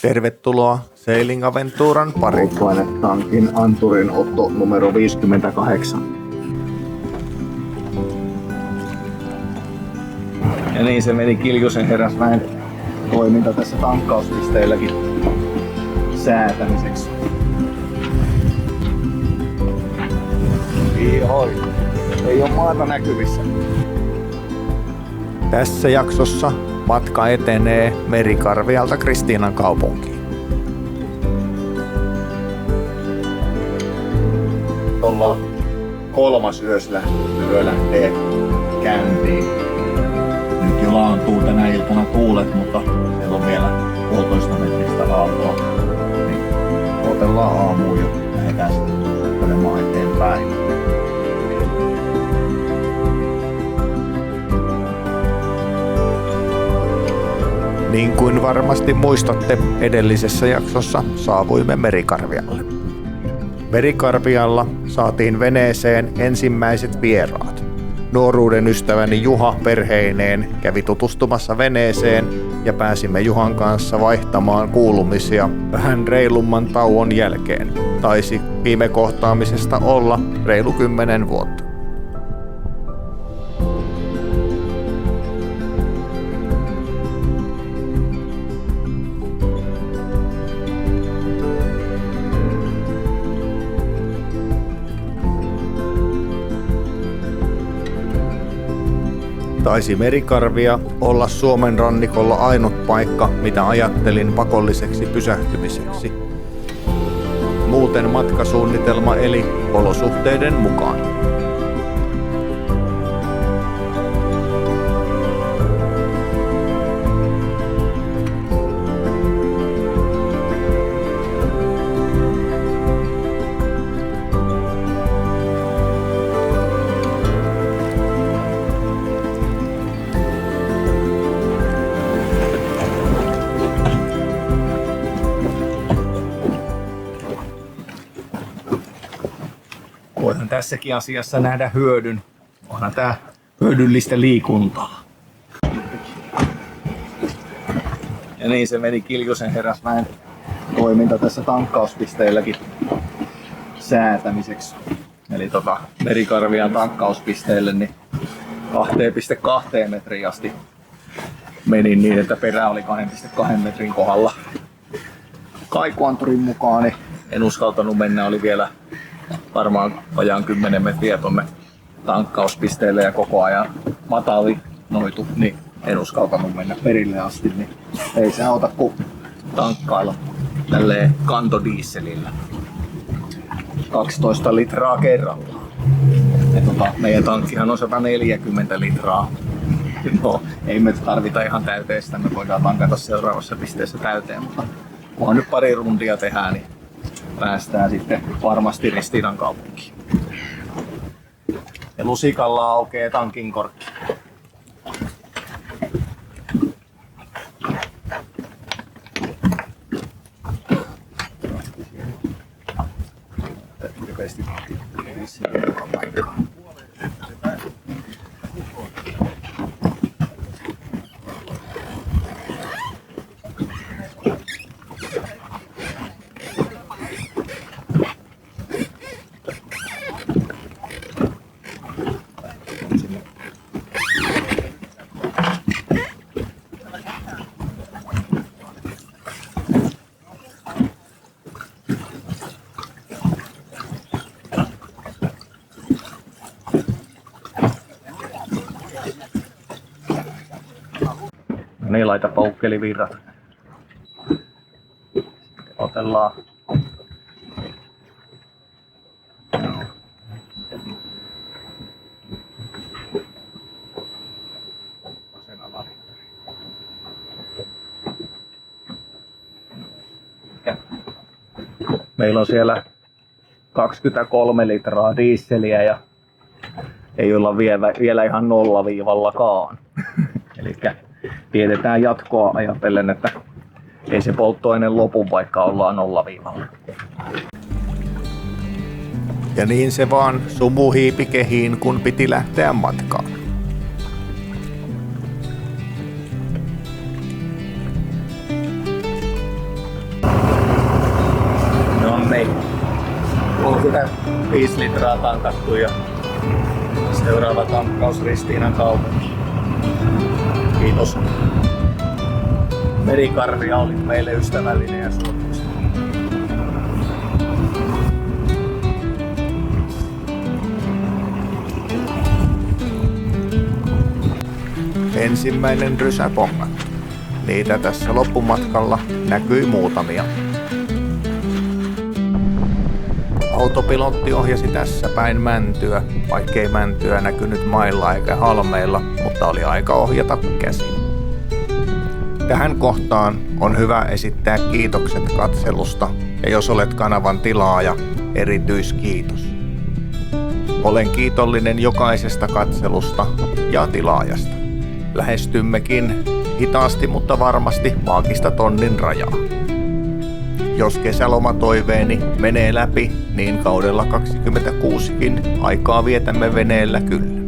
Tervetuloa Sailing Aventuran pariin. Polttoainetankin anturin otto numero 58. Ja niin se meni Kiljusen Herrasväen toiminta tässä tankkauspisteilläkin säätämiseksi. Ihoi, ei ole maata näkyvissä. Tässä jaksossa matka etenee Merikarvialta Kristiinan kaupunkiin. Tuolla kolmas yö lähtee käyntiin. Nyt jo laantuu tänä iltana tuulet, mutta siellä on vielä 1,5 metristä aaltoa. Niin otellaan aamuun ja lähdetään sitten menemään eteenpäin. Niin kuin varmasti muistatte, edellisessä jaksossa saavuimme Merikarvialle. Merikarvialla saatiin veneeseen ensimmäiset vieraat. Nuoruuden ystäväni Juha perheineen kävi tutustumassa veneeseen ja pääsimme Juhan kanssa vaihtamaan kuulumisia vähän reilumman tauon jälkeen. Taisi viime kohtaamisesta olla reilu 10 vuotta. Taisi Merikarvia olla Suomen rannikolla ainut paikka, mitä ajattelin pakolliseksi pysähtymiseksi. Muuten matkasuunnitelma eli olosuhteiden mukaan. Voidaan tässäkin asiassa nähdä hyödyn. Onhan tää hyödyllistä liikuntaa. Ja niin se meni Kiljusen Herrasväen toiminta tässä tankkauspisteilläkin säätämiseksi. Eli Merikarvian tankkauspisteelle niin 2,2 metriä asti menin niin, että perä oli 2,2 metrin kohdalla. Kaikuanturin mukaan niin en uskaltanut mennä, oli vielä varmaan vajaan 10 metriä tonne tankkauspisteelle ja koko ajan matalinoitu, niin en uskaltanut mennä perille asti, niin ei se auta kuin tankkailla tälleen kantodieselillä 12 litraa kerrallaan. Ja meidän tankkihan on 140 litraa. No, ei me tarvita ihan täyteen sitä, me voidaan tankata seuraavassa pisteessä täyteen, mutta kunhan nyt pari rundia tehdään, niin päästään sitten varmasti Kristiinan kaupunkiin. Ja lusikalla aukeaa tankin korkki. No niin, laita poukkelivirrat. Otellaan. Meillä on siellä 23 litraa dieseliä ja ei olla vielä ihan nollaviivallakaan. Elikkä tiedetään jatkoa ajatellen, että ei se polttoaine lopu, vaikka ollaan nollaviivalla. Ja niin se vaan sumu hiipi kehiin, kun piti lähteä matkaan. on sitä 5 litraa tankattu ja seuraava tankkaus Ristiinan kaupunki. Kiitos. Merikarvia oli meille ystävällinen ja suotuisa. Ensimmäinen rysä pongattu. Niitä tässä loppumatkalla näkyi muutamia. Autopilotti ohjasi tässä päin mäntyä, vaikkei mäntyä näkynyt mailla eikä halmeilla, mutta oli aika ohjata käsin. Tähän kohtaan on hyvä esittää kiitokset katselusta, ja jos olet kanavan tilaaja, erityiskiitos. Olen kiitollinen jokaisesta katselusta ja tilaajasta. Lähestymmekin hitaasti, mutta varmasti maagista tonnin rajaa. Jos kesälomatoiveeni menee läpi, niin kaudella 26kin aikaa vietämme veneellä kyllä.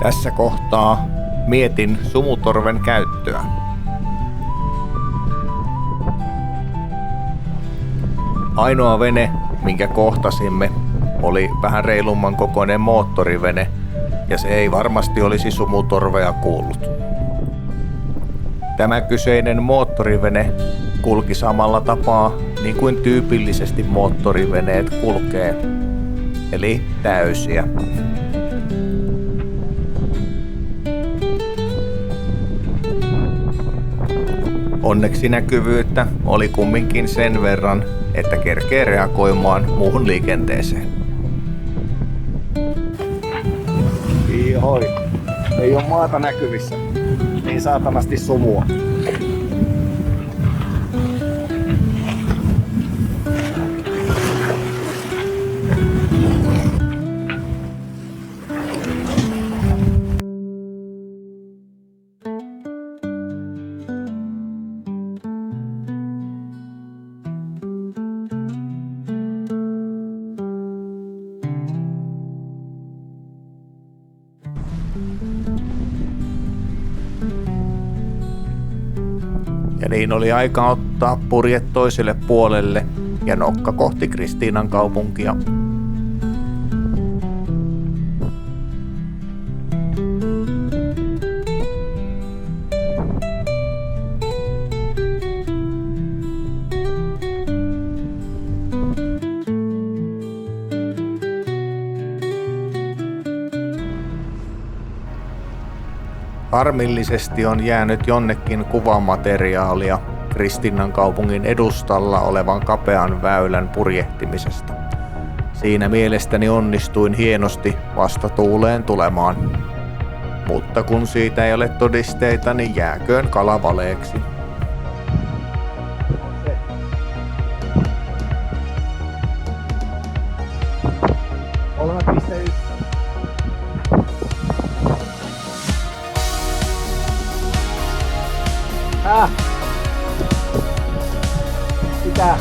Tässä kohtaa mietin sumutorven käyttöä. Ainoa vene, minkä kohtasimme, oli vähän reilumman kokoinen moottorivene, ja se ei varmasti olisi sumutorvea kuullut. Tämä kyseinen moottorivene kulki samalla tapaa niin kuin tyypillisesti moottoriveneet kulkee, eli täysiä. Onneksi näkyvyyttä oli kumminkin sen verran, että kerkee reagoimaan muuhun liikenteeseen. Ihoi, ei ole maata näkyvissä. Niin saatanasti sumua. Ja niin oli aika ottaa purje toiselle puolelle ja nokka kohti Kristiinan kaupunkia. Harmillisesti on jäänyt jonnekin kuvamateriaalia Kristiinan kaupungin edustalla olevan kapean väylän purjehtimisesta. Siinä mielestäni onnistuin hienosti vastatuuleen tulemaan. Mutta kun siitä ei ole todisteita, niin jääköön kalavaleeksi. Mitä?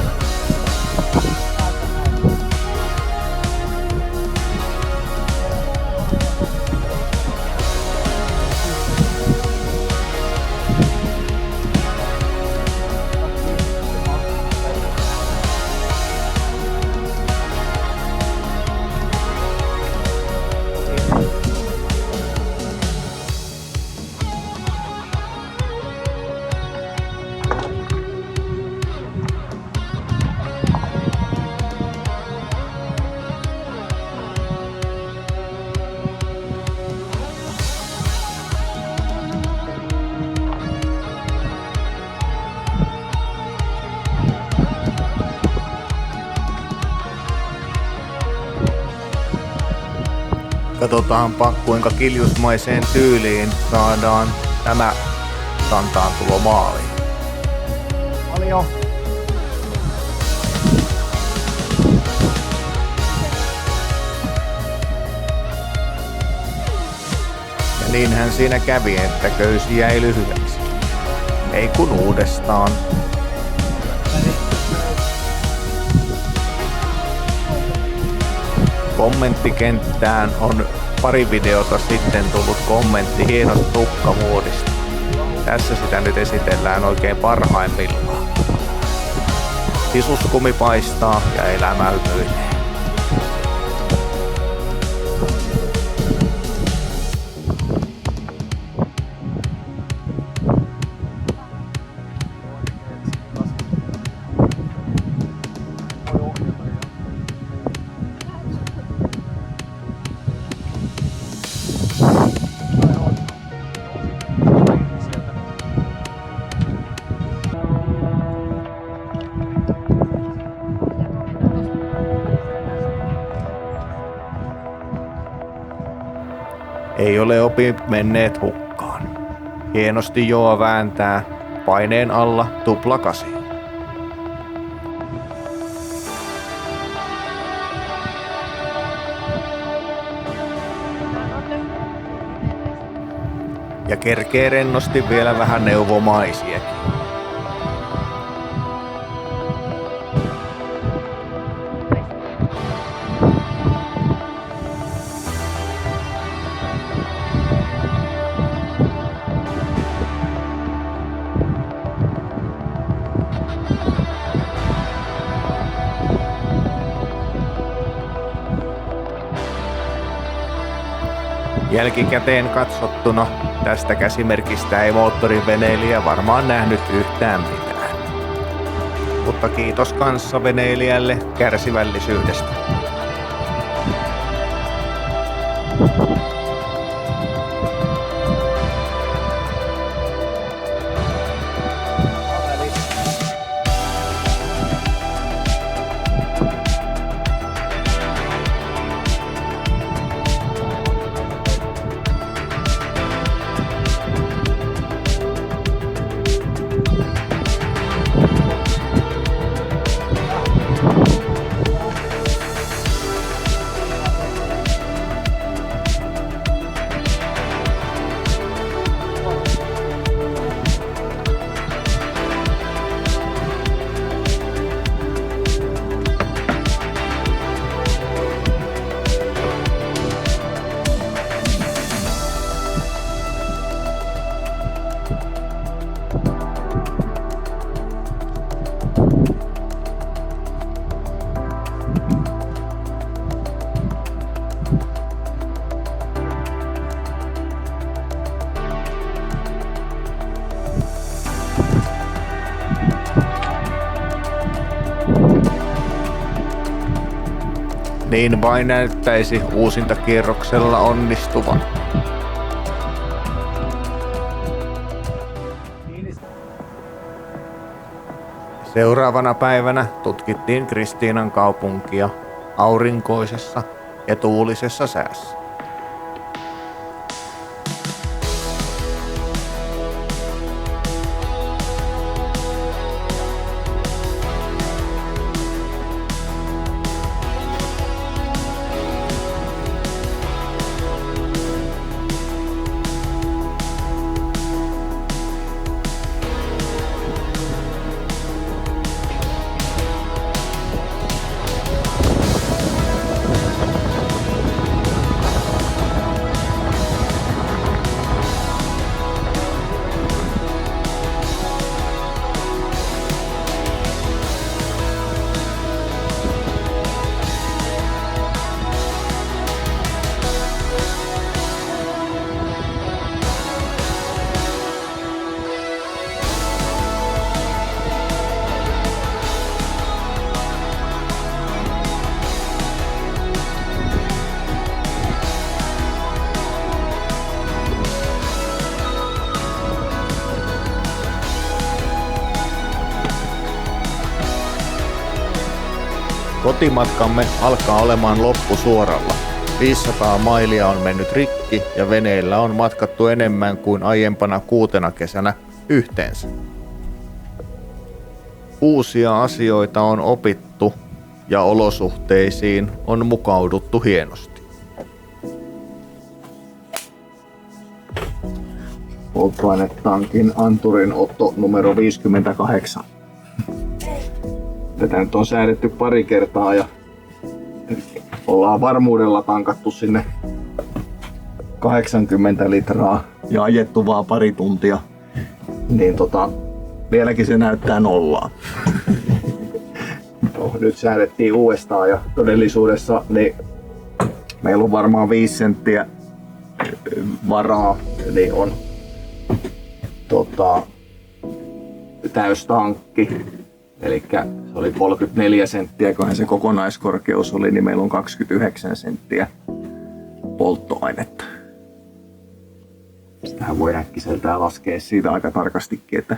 Katsotaanpa kuinka kiljusmaiseen tyyliin saadaan tämä kantaantulo maaliin. Paljon. Ja niinhän siinä kävi, että köysi jäi lyhyeksi. Ei kun uudestaan. Kommenttikenttään on pari videota sitten tullut kommentti hienosta tukkamuodista. Tässä sitä nyt esitellään oikein parhaimmillaan. hisuskumi paistaa ja elämä hymyilee. Ei ole opit menneet hukkaan. Hienosti Joa vääntää paineen alla tuplakasi. Ja kerkee rennosti vielä vähän neuvomaisiakin. Jälkikäteen katsottuna tästä käsimerkistä ei moottoriveneilijä varmaan nähnyt yhtään mitään. Mutta kiitos kanssaveneilijälle kärsivällisyydestä. Niin vain näyttäisi uusintakierroksella onnistuvan. Seuraavana päivänä tutkittiin Kristiinan kaupunkia aurinkoisessa ja tuulisessa säässä. Kotimatkamme alkaa olemaan loppusuoralla. 500 mailia on mennyt rikki ja veneillä on matkattu enemmän kuin aiempana 6 kesänä yhteensä. Uusia asioita on opittu ja olosuhteisiin on mukauduttu hienosti. Polttoainetankin anturin otto numero 58. Tätä nyt on säädetty pari kertaa ja ollaan varmuudella tankattu sinne 80 litraa ja ajettu vaan pari tuntia. Niin vieläkin se näyttää nollaa. nyt säädettiin uudestaan ja todellisuudessa niin meillä on varmaan 5 senttiä varaa, eli on täystankki. Eli se oli 34 senttiä, kun se kokonaiskorkeus oli, niin meillä on 29 senttiä polttoainetta. Sitähän voi äkkiseltään laskea siitä aika tarkastikin, että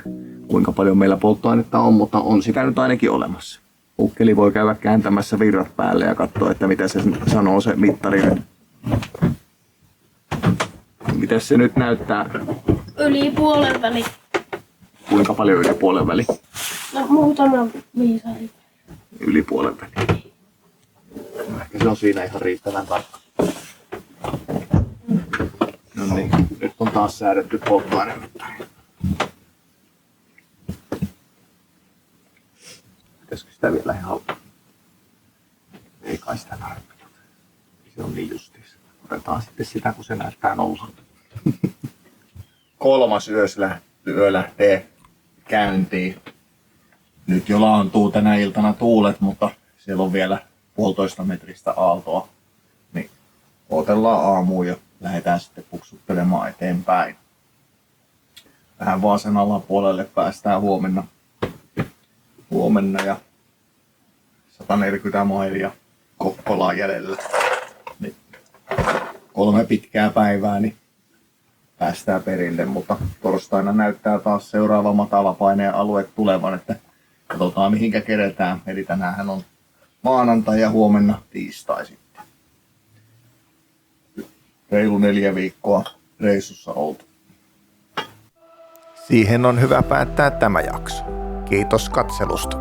kuinka paljon meillä polttoainetta on, mutta on sitä nyt ainakin olemassa. Ukkeli voi käydä kääntämässä virrat päälle ja katsoa, että mitä se sanoo se mittari nyt. Mitäs se nyt näyttää? Yli puolen väli. Kuinka paljon yli puolen väli? No muutama viisari. Yli puolen väli. No, ehkä se on siinä ihan riittävän tarkka. No niin, nyt on taas säädetty polttoainemittari. Pitäisikö sitä vielä ihan ei kai sitä tarvitse. Se on niin justiis. Otetaan sitten sitä, kun se näyttää nollalta. 3. yö lähtee käyntiin. Nyt jo laantuu tänä iltana tuulet, mutta siellä on vielä 1,5 metristä aaltoa. Niin odotellaan aamuun ja lähdetään sitten puksuttelemaan eteenpäin. Tähän Vaasan alapuolelle päästään huomenna ja 140 mailia Kokkolaan jäljellä. Niin 3 pitkää päivää, niin päästään perille, mutta torstaina näyttää taas seuraava matalapaineen alue tulevan, että katsotaan mihinkä keretään. Eli tänäänhän on maanantai ja huomenna tiistai sitten. Reilu 4 viikkoa reissussa oltu. Siihen on hyvä päättää tämä jakso. Kiitos katselusta.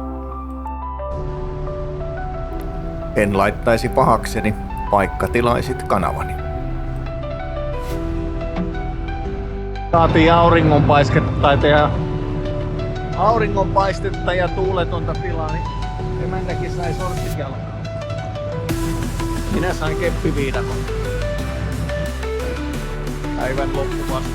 En laittaisi pahakseni, vaikka tilaisit kanavani. Saatiin auringonpaistetta ja tuuletonta tilaa, niin emäntäkin sai sortsit jalkaan. Minä sain keppiviidakon. Päivän loppuvasta.